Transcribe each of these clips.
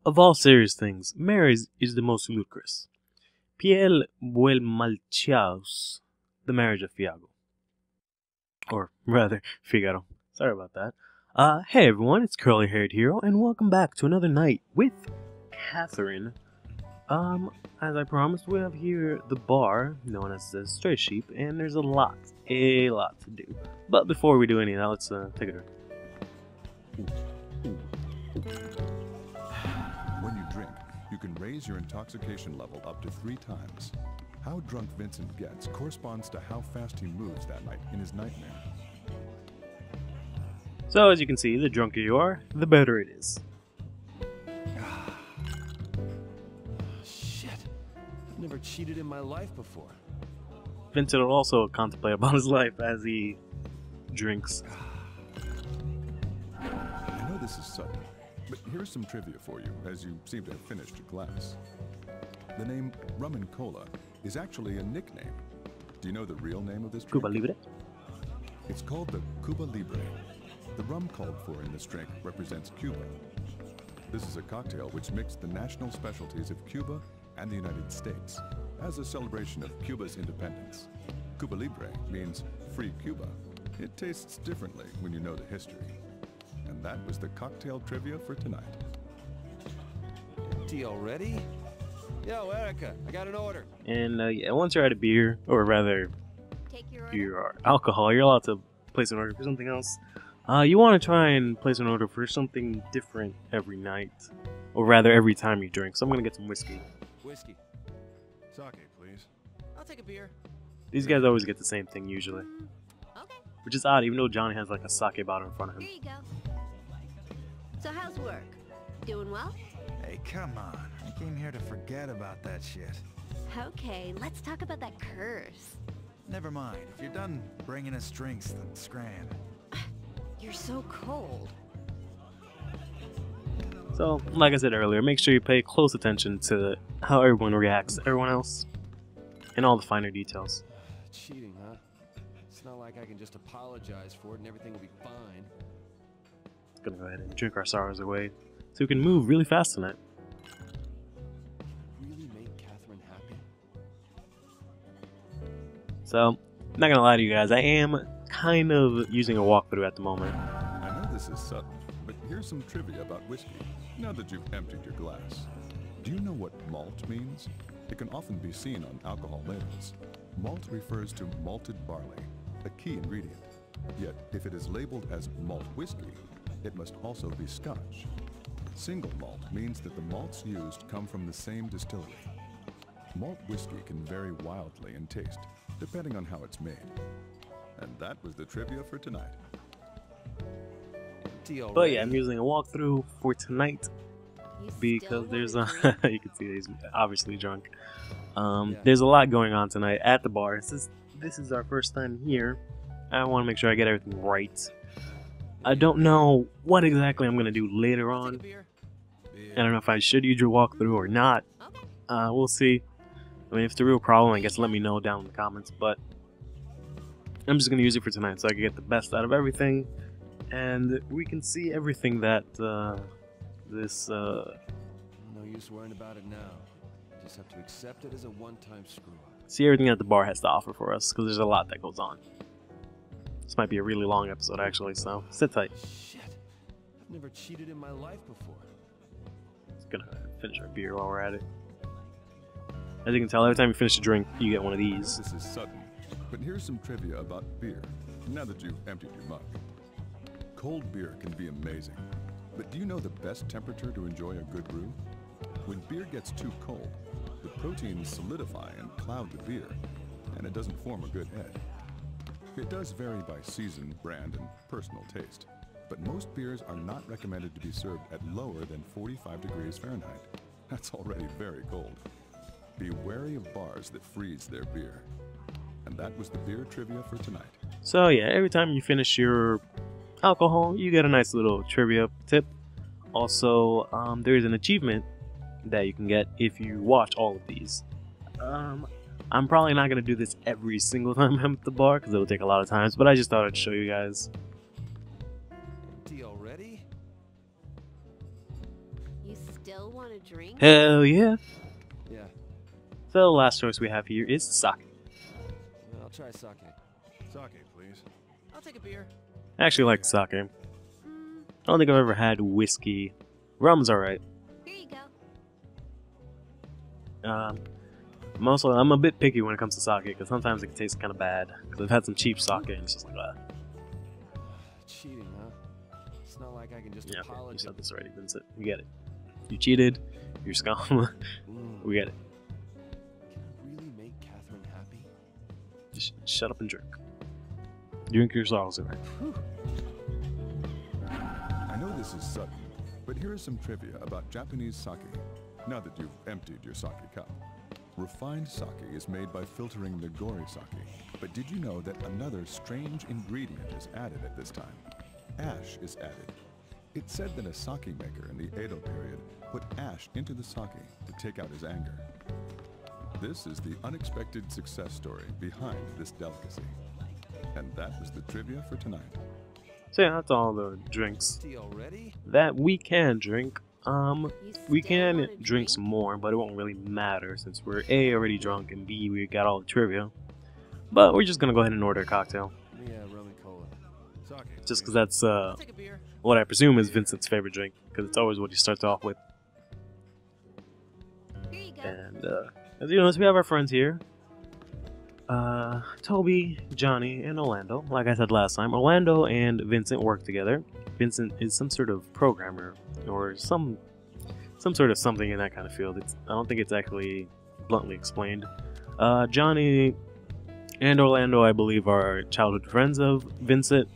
Of all serious things, marriage is the most ludicrous. Piel vuel malchaos, the marriage of Fiago. Or rather, Figaro. Sorry about that. Hey everyone, it's CurlyHairedHero, and welcome back to another night with Catherine. As I promised, we have here the bar, known as the Stray Sheep, and there's a lot to do. But before we do any of that, let's take a drink. When you drink, you can raise your intoxication level up to 3 times. How drunk Vincent gets corresponds to how fast he moves that night in his nightmare. So as you can see, the drunker you are, the better it is. Shit. I've never cheated in my life before. Vincent will also contemplate about his life as he drinks. I know this is sudden, but here's some trivia for you, as you seem to have finished your glass. The name Rum and Cola is actually a nickname. Do you know the real name of this drink? Cuba Libre? It's called the Cuba Libre. The rum called for in this drink represents Cuba. This is a cocktail which mixed the national specialties of Cuba and the United States as a celebration of Cuba's independence. Cuba Libre means free Cuba. It tastes differently when you know the history. And that was the cocktail trivia for tonight. Tea already? Yo, Erica, I got an order. And yeah, once you're out of beer, or rather, your alcohol, you're allowed to place an order for something else. You want to try and place an order for something different every night, or rather every time you drink. So I'm gonna get some whiskey. Whiskey. Sake, please. I'll take a beer. These guys always get the same thing usually, Okay, which is odd, even though Johnny has like a sake bottle in front of here him. you go. So how's work? Doing well? Hey, come on. I came here to forget about that shit. Okay, let's talk about that curse. Never mind. If you're done bringing us drinks, then scram. You're so cold. So, like I said earlier, make sure you pay close attention to how everyone reacts to everyone else, and all the finer details. Cheating, huh? It's not like I can just apologize for it and everything will be fine. Gonna go ahead and drink our sorrows away, so we can move really fast tonight. Really make Catherine happy? So, not gonna lie to you guys, I am kind of using a walkthrough at the moment. I know this is sudden, but here's some trivia about whiskey, now that you've emptied your glass. Do you know what malt means? It can often be seen on alcohol labels. Malt refers to malted barley, a key ingredient. Yet, if it is labeled as malt whiskey, it must also be Scotch. Single malt means that the malts used come from the same distillery. Malt whiskey can vary wildly in taste, depending on how it's made. And that was the trivia for tonight. Tea already? But yeah, I'm using a walkthrough for tonight You because still there's wanna a drink? you can see he's obviously drunk. Yeah. There's a lot going on tonight at the bar. This is our first time here. I want to make sure I get everything right. I don't know what exactly I'm gonna do later I'll take a on. beer. I don't know if I should use your walkthrough or not. Okay. We'll see. I mean, if it's a real problem, I guess let me know down in the comments. But I'm just gonna use it for tonight, so I can get the best out of everything, and we can see everything that this. No use worrying about it now. Just have to accept it as a one-time screw-up. See everything that the bar has to offer for us, because there's a lot that goes on. This might be a really long episode, actually, so sit tight. Shit. I've never cheated in my life before. Just gonna finish our beer while we're at it. As you can tell, every time you finish a drink, you get one of these. This is sudden, but here's some trivia about beer, now that you've emptied your mug. Cold beer can be amazing, but do you know the best temperature to enjoy a good brew? When beer gets too cold, the proteins solidify and cloud the beer, and it doesn't form a good head. It does vary by season, brand, and personal taste, but most beers are not recommended to be served at lower than 45 degrees Fahrenheit. That's already very cold. Be wary of bars that freeze their beer. And that was the beer trivia for tonight. So yeah, every time you finish your alcohol, you get a nice little trivia tip. Also, there is an achievement that you can get if you watch all of these. I'm probably not going to do this every single time I'm at the bar, because it'll take a lot of times, but I just thought I'd show you guys. Tea already? You still want drink? Hell yeah. Yeah, So the last choice we have here is sake. I'll try sake. Sake, please. I'll take a beer. I actually like sake. I don't think I've ever had whiskey. Rum's alright. Here you go. I'm a bit picky when it comes to sake because sometimes it can taste kind of bad. Because I've had some cheap sake and it's just like, Cheating, huh? It's not like I can just yeah, okay, you apologize. said this already, Vincent. We get it. You cheated. You're scum. We get it. Can I really make Catherine happy? Just shut up and drink. Drink your sauce, right? I know this is sudden, but here is some trivia about Japanese sake. Now that you've emptied your sake cup. Refined sake is made by filtering nigori sake. But did you know that another strange ingredient is added at this time? Ash is added. It's said that a sake maker in the Edo period put ash into the sake to take out his anger. This is the unexpected success story behind this delicacy. And that was the trivia for tonight. So yeah, that's all the drinks Tea already? that we can drink. We still can wanna drink drink? some more, but it won't really matter since we're A, already drunk, and B, we got all the trivia. But we're just gonna go ahead and order a cocktail. Yeah, rum and cola. Sake. Just because please. that's I'll take a beer. what I presume is Vincent's favorite drink, because it's always what he starts off with. Here you go. And as you notice, we have our friends here. Toby, Johnny, and Orlando. Like I said last time, Orlando and Vincent work together. Vincent is some sort of programmer or some sort of something in that kind of field. I don't think it's actually bluntly explained. Johnny and Orlando, I believe, are childhood friends of Vincent.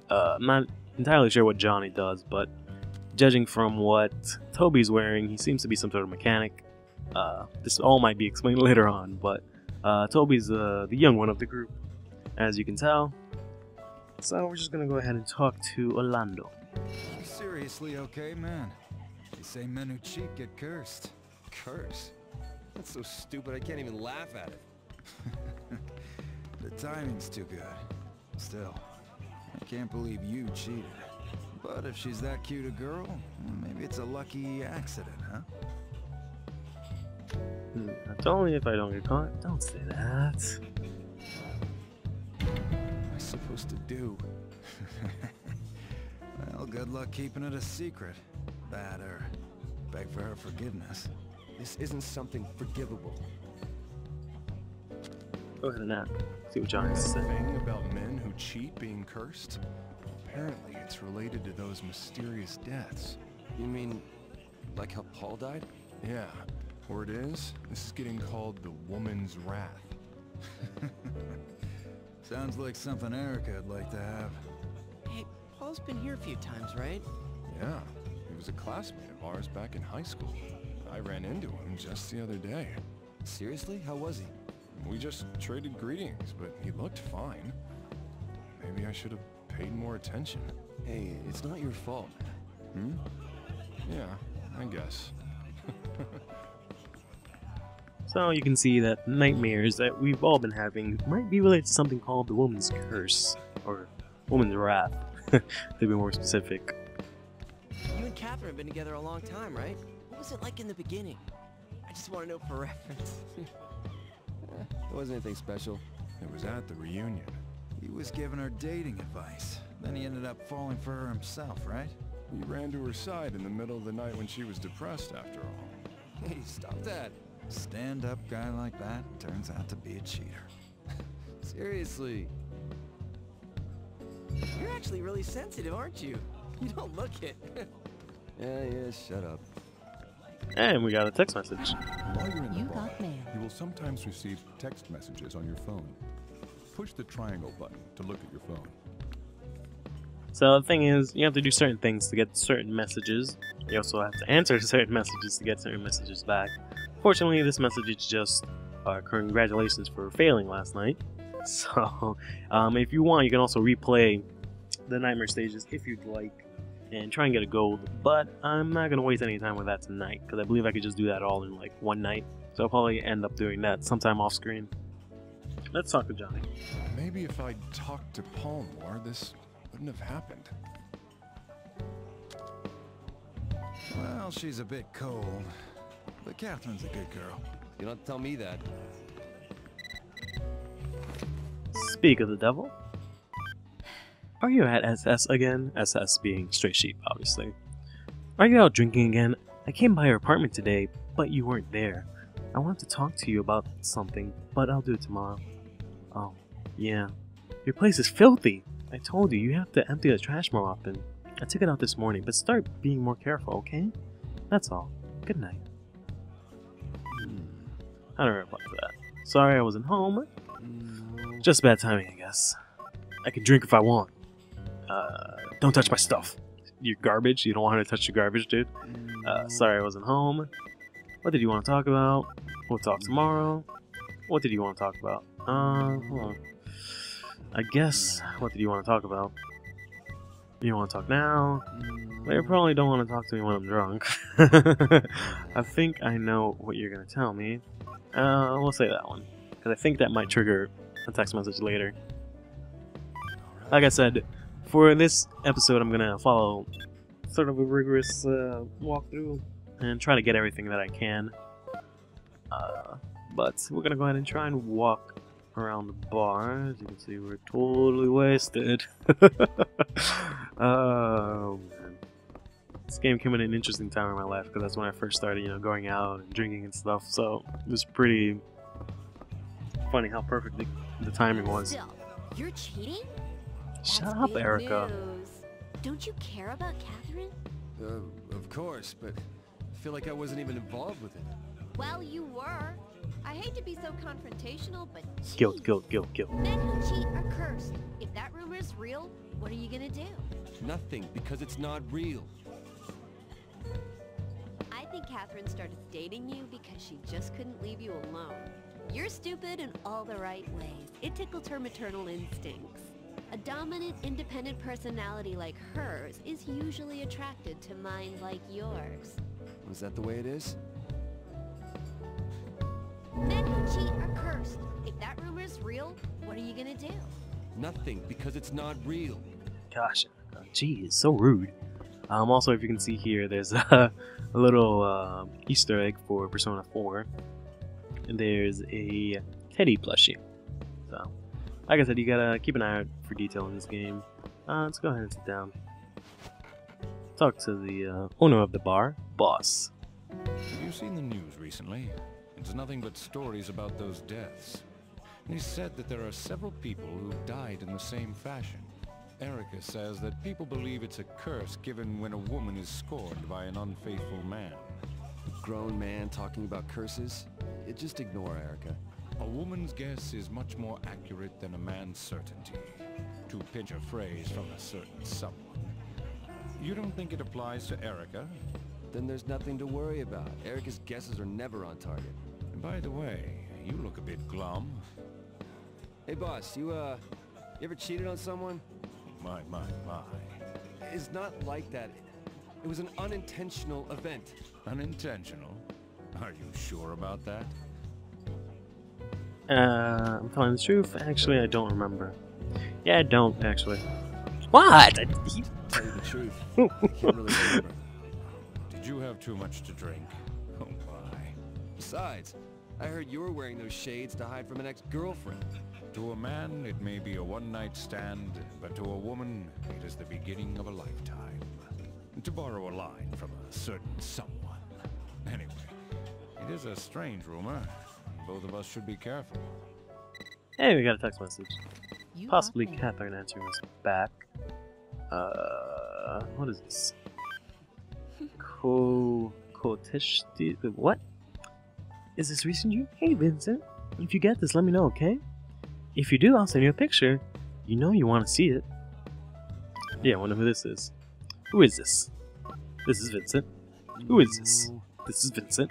I'm not entirely sure what Johnny does, but judging from what Toby's wearing, he seems to be some sort of mechanic. This all might be explained later on, but Toby's the young one of the group, as you can tell. So we're just gonna go ahead and talk to Orlando. You seriously okay, man? They say men who cheat get cursed. Curse? That's so stupid I can't even laugh at it. The timing's too good. Still, I can't believe you cheated. But if she's that cute a girl, maybe it's a lucky accident, huh? That's only if I don't get caught. Don't say that. What am I supposed to do? Well, good luck keeping it a secret. That or beg for her forgiveness. This isn't something forgivable. Go ahead and ask. See what Johnny has to say. Thing about men who cheat being cursed? Apparently it's related to those mysterious deaths. You mean, like how Paul died? Yeah, word is, this is getting called the woman's wrath. Sounds like something Erica would like to have. Hey, Paul's been here a few times, right? Yeah, he was a classmate of ours back in high school. I ran into him just the other day. Seriously? How was he? We just traded greetings, but he looked fine. Maybe I should have paid more attention. Hey, it's not your fault, man. Yeah, I guess. So you can see that nightmares that we've all been having might be related to something called the woman's curse, or woman's wrath, to be more specific. You and Catherine have been together a long time, right? What was it like in the beginning? I just want to know for reference. It wasn't anything special. It was at the reunion. He was giving her dating advice. Then he ended up falling for her himself, right? He ran to her side in the middle of the night when she was depressed, after all. Hey, stop that. Stand-up guy like that turns out to be a cheater. Seriously. You're actually really sensitive, aren't you? You don't look it. Yeah, shut up. And we got a text message. While you're in the You bar, got mail. you will sometimes receive text messages on your phone. Push the triangle button to look at your phone. So the thing is, you have to do certain things to get certain messages. You also have to answer certain messages to get certain messages back. Fortunately, this message is just congratulations for failing last night. So, if you want, you can also replay the nightmare stages if you'd like and try and get a gold. But I'm not going to waste any time with that tonight because I believe I could just do that all in like one night. So I'll probably end up doing that sometime off screen. Let's talk to Johnny. Maybe if I'd talked to Paul more, this wouldn't have happened. Well, she's a bit cold. but Catherine's a good girl. You don't have to tell me that. Speak of the devil. Are you at SS again? SS being straight sheep, obviously. Are you out drinking again? I came by your apartment today, but you weren't there. I want to talk to you about something, but I'll do it tomorrow. Oh, yeah. Your place is filthy! I told you, you have to empty the trash more often. I took it out this morning, but start being more careful, okay? That's all. Good night. I don't reply to that. Sorry I wasn't home. Just bad timing, I guess. I can drink if I want. Don't touch my stuff. Your garbage? You don't want her to touch your garbage, dude? Sorry I wasn't home. What did you want to talk about? We'll talk tomorrow. What did you want to talk about? Hold on. I guess, what did you want to talk about? You want to talk now? Well, you probably don't want to talk to me when I'm drunk. I think I know what you're going to tell me. We'll say that one. Because I think that might trigger a text message later. Like I said, for this episode I'm going to follow sort of a rigorous walkthrough and try to get everything that I can. But we're going to go ahead and try and walk around the bar. As you can see, we're totally wasted. Oh, man. This game came at an interesting time in my life because that's when I first started, you know, going out and drinking and stuff. So it was pretty funny how perfect the timing was. Still, you're cheating? Shut That's up, big Erica. news. Don't you care about Catherine? Of course, but I feel like I wasn't even involved with it. Well, you were. I hate to be so confrontational, but Guilt, geez. guilt, guilt, guilt. Men who cheat are cursed. If that rumor is real, what are you gonna do? Nothing, because it's not real. I think Catherine started dating you because she just couldn't leave you alone. You're stupid in all the right ways. It tickled her maternal instincts. A dominant, independent personality like hers is usually attracted to minds like yours. Was that the way it is? Men who cheat are cursed. If that rumor is real, what are you gonna do? Nothing, because it's not real. Gosh, geez, so rude. Also, if you can see here, there's a little Easter egg for Persona 4. And there's a Teddy plushie. So, like I said, you gotta keep an eye out for detail in this game. Let's go ahead and sit down. Talk to the owner of the bar, Boss. Have you seen the news recently? It's nothing but stories about those deaths. They said that there are several people who died in the same fashion. Erica says that people believe it's a curse given when a woman is scorned by an unfaithful man. A grown man talking about curses? Just ignore Erica. A woman's guess is much more accurate than a man's certainty. To pinch a phrase from a certain someone. You don't think it applies to Erica? Then there's nothing to worry about. Erica's guesses are never on target. And by the way, you look a bit glum. Hey boss, you ever cheated on someone? My. It's not like that. It was an unintentional event. Unintentional? Are you sure about that? I'm telling the truth. Actually, I don't remember. Yeah, I don't, actually. What? Tell you the truth, I can't really remember. Did you have too much to drink? Oh my. Besides, I heard you were wearing those shades to hide from an ex-girlfriend. To a man, it may be a one-night stand, but to a woman, it is the beginning of a lifetime. To borrow a line from a certain someone. Anyway, it is a strange rumor. Both of us should be careful. Hey, we got a text message. You Possibly got mail. Catherine answering us back. What is this? What? Is this recent you? Hey, Vincent. If you get this, let me know, okay? If you do, I'll send you a picture. You know you want to see it. Yeah, I wonder who this is. Who is this? This is Vincent. Who is this? This is Vincent.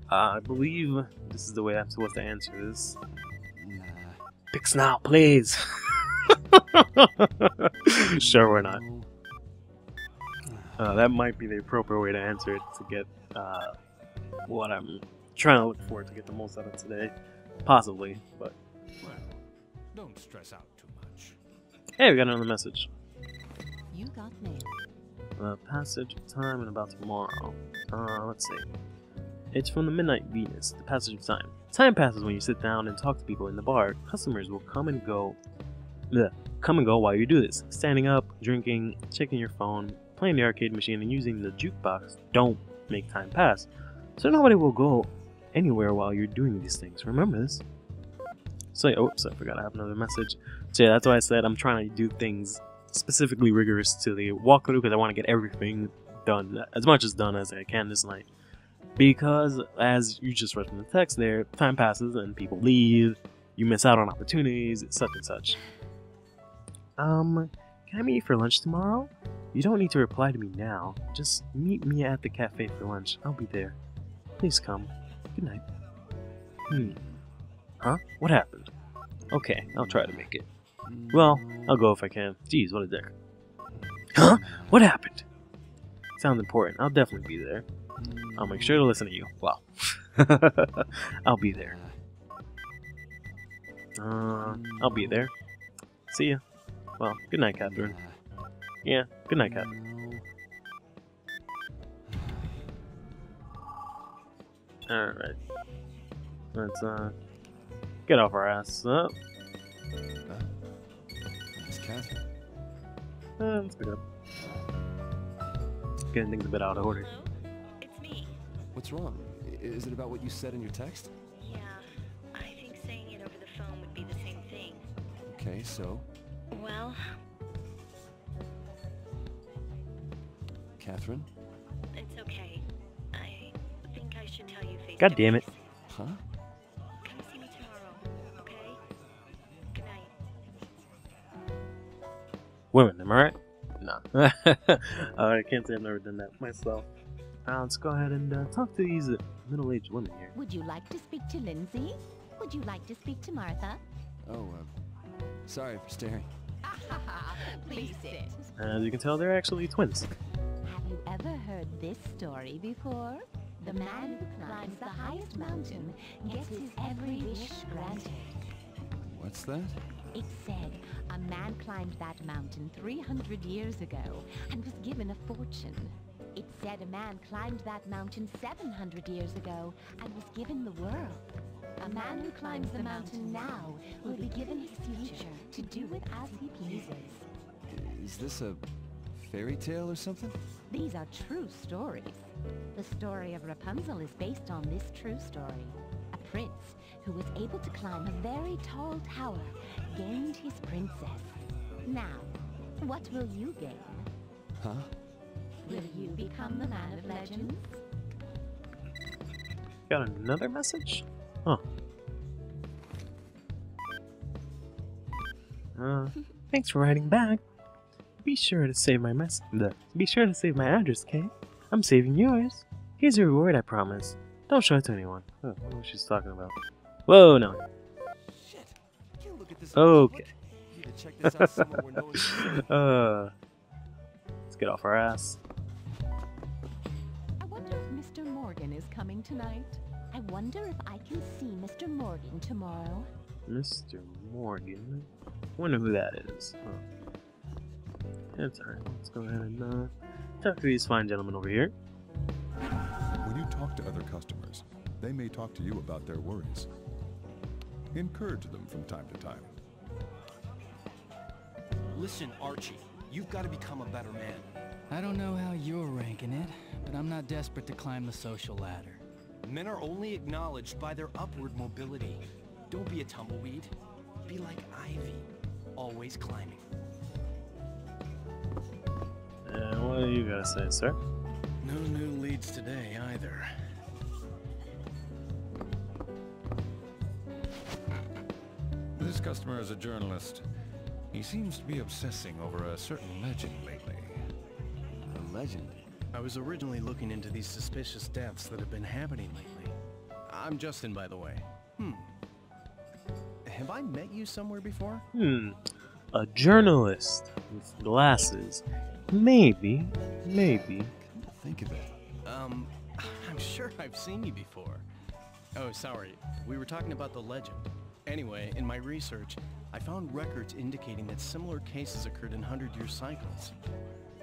I believe this is the way I'm supposed to answer this. Nah. Fix now, please. Sure, we're not. That might be the appropriate way to answer it to get what I'm trying to look for to get the most out of today. Possibly, but... Well, don't stress out too much. Hey, we got another message. You got mail. Passage of time and about tomorrow. Let's see. It's from the Midnight Venus, the passage of time. Time passes when you sit down and talk to people in the bar. Customers will come and go while you do this. Standing up, drinking, checking your phone, playing the arcade machine, and using the jukebox don't make time pass. So nobody will go anywhere while you're doing these things. Remember this. So, oops, I forgot I have another message. So yeah, that's why I said I'm trying to do things specifically rigorous to the walkthrough because I want to get everything done, as much as done as I can this night. Because, as you just read from the text there, time passes and people leave, you miss out on opportunities, such and such. Can I meet you for lunch tomorrow? You don't need to reply to me now. Just meet me at the cafe for lunch. I'll be there. Please come. Good night. Huh? What happened? Okay, I'll try to make it. Well, I'll go if I can. Jeez, what a dick. Huh? What happened? Sounds important. I'll definitely be there. I'll make sure to listen to you. Wow. I'll be there. I'll be there. See ya. Well, good night, Catherine. Yeah, good night, Catherine. Alright. Let's, get off our ass. It's Catherine. Let's pick it up. Getting things a bit out of order. It's me. What's wrong? Is it about what you said in your text? Yeah, I think saying it over the phone would be the same thing. Okay, so? Well, Catherine? it's okay. I think I should tell you face God to damn it. face. Huh? Come see me tomorrow, okay? Good night. Women, am I right? No. I can't say I've never done that myself. Let's go ahead and talk to these middle-aged women here. Would you like to speak to Lindsay? Would you like to speak to Martha? Oh, sorry for staring. Please sit. As you can tell, they're actually twins. Have you ever heard this story before? The man who climbs the highest mountain gets his every wish granted. What's that? It said a man climbed that mountain 300 years ago and was given a fortune. It said a man climbed that mountain 700 years ago and was given the world. A man who climbs the mountain now will be given his future to do with as he pleases. Is this a fairy tale or something? These are true stories. The story of Rapunzel is based on this true story. A prince who was able to climb a very tall tower gained his princess. Now, what will you gain? Huh? Will you become the man of legends? Got another message? Huh. Thanks for writing back. Be sure to save my Be sure to save my address, Kay. I'm saving yours. Here's your reward, I promise. Don't show it to anyone. Oh, I don't know what she's talking about. Whoa, no. Shit. Can't look at this. Okay. You need to check this out somewhere where no one can see. Let's get off our ass. I wonder if Mr. Morgan is coming tonight. I wonder if I can see Mr. Morgan tomorrow. Mr. Morgan. Wonder who that is. Huh. That's alright. Let's go ahead and talk to these fine gentlemen over here. When you talk to other customers, they may talk to you about their worries. Encourage them from time to time. Listen, Archie, you've got to become a better man. I don't know how you're ranking it, but I'm not desperate to climb the social ladder. Men are only acknowledged by their upward mobility. Don't be a tumbleweed. Be like Ivy, always climbing. What do you gotta say, sir? No new leads today, either. This customer is a journalist. He seems to be obsessing over a certain legend lately. A legend? I was originally looking into these suspicious deaths that have been happening lately. I'm Justin, by the way. Have I met you somewhere before? A journalist with glasses. Maybe. Think of it. I'm sure I've seen you before. Oh, sorry. We were talking about the legend. Anyway, in my research, I found records indicating that similar cases occurred in 100-year cycles.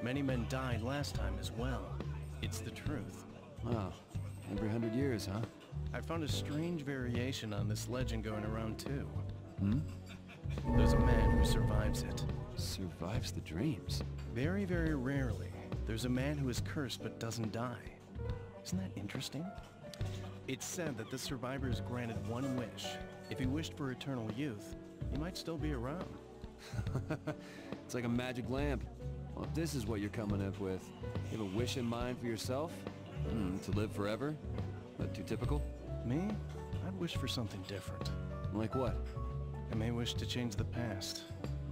Many men died last time as well. It's the truth. Wow. Every 100 years, huh? I found a strange variation on this legend going around too. Hmm? There's a man who survives it. Survives the dreams. Very, very rarely, there's a man who is cursed but doesn't die. Isn't that interesting? It's said that the survivor is granted one wish. If he wished for eternal youth, he might still be around. It's like a magic lamp. Well, if this is what you're coming up with, you have a wish in mind for yourself? To live forever? Not too typical? Me? I'd wish for something different. Like what? I may wish to change the past.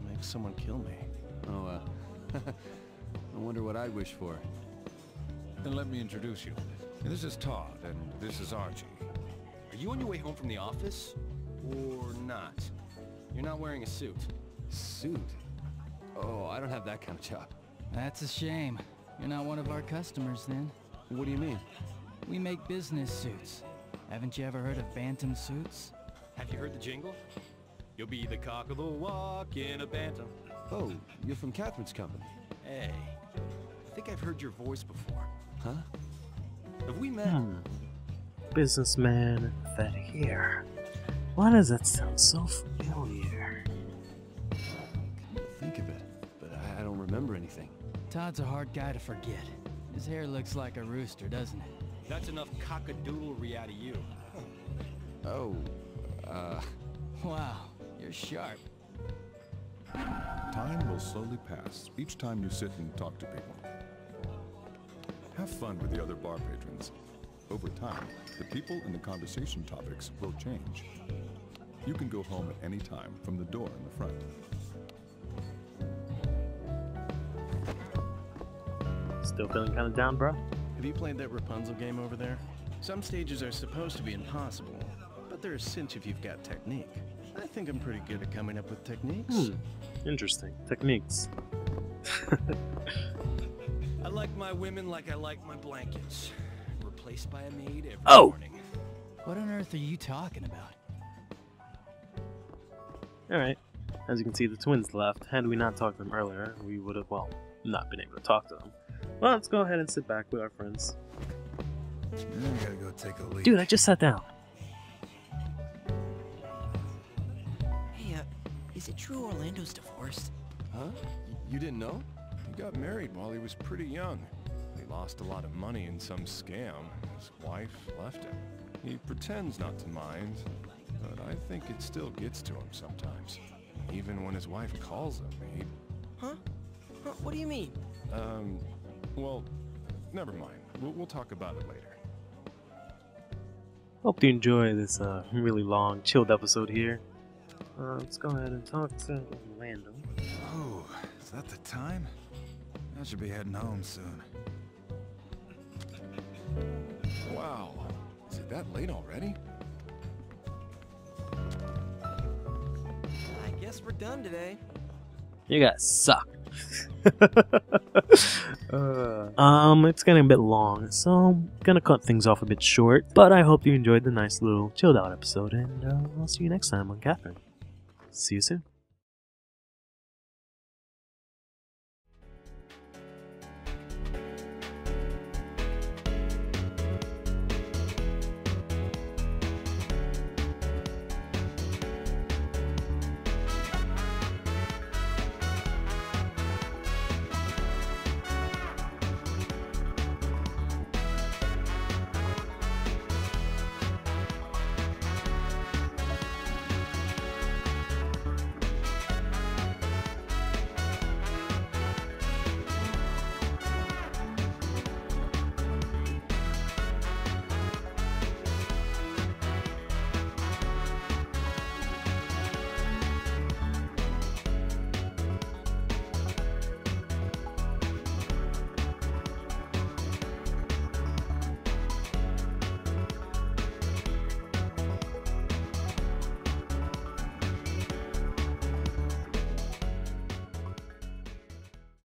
Make someone kill me. Oh, I wonder what I'd wish for. Then let me introduce you. This is Todd, and this is Archie. Are you on your way home from the office? Or not? You're not wearing a suit. Suit? Oh, I don't have that kind of job. That's a shame. You're not one of our customers then. What do you mean? We make business suits. Haven't you ever heard of Bantam suits? Have you heard the jingle? You'll be the cock of the walk in a bantam. Oh, you're from Catherine's company. Hey, I think I've heard your voice before. Huh? Have we met? Businessman with that hair. Why does that sound so familiar? Think of it, but I don't remember anything. Todd's a hard guy to forget. His hair looks like a rooster, doesn't it? That's enough cockadoodlery out of you. Oh, Wow, you're sharp. Time will slowly pass each time you sit and talk to people. Have fun with the other bar patrons. Over time, the people and the conversation topics will change. You can go home at any time from the door in the front. Still feeling kind of down, bro? Have you played that Rapunzel game over there? Some stages are supposed to be impossible, but they're a cinch if you've got technique. I think I'm pretty good at coming up with techniques. Interesting. Techniques. I like my women like I like my blankets. Replaced by a maid every morning. What on earth are you talking about? Alright. As you can see, the twins left. Had we not talked to them earlier, we would have, well, not been able to talk to them. Well, let's go ahead and sit back with our friends. I gotta go take a leak. Dude, I just sat down. Hey, is it true Orlando's divorced? Huh? You didn't know? He got married while he was pretty young. He lost a lot of money in some scam. His wife left him. He pretends not to mind, but I think it still gets to him sometimes. Even when his wife calls him, he... Huh? What do you mean? Well, never mind. We'll talk about it later. Hope you enjoy this really long, chilled episode here. Let's go ahead and talk to Orlando. Oh, is that the time? I should be heading home soon. Wow. Is it that late already? I guess we're done today. You guys suck. It's getting a bit long, so I'm gonna cut things off a bit short, but I hope you enjoyed the nice little chilled out episode, and I'll see you next time on Catherine. See you soon.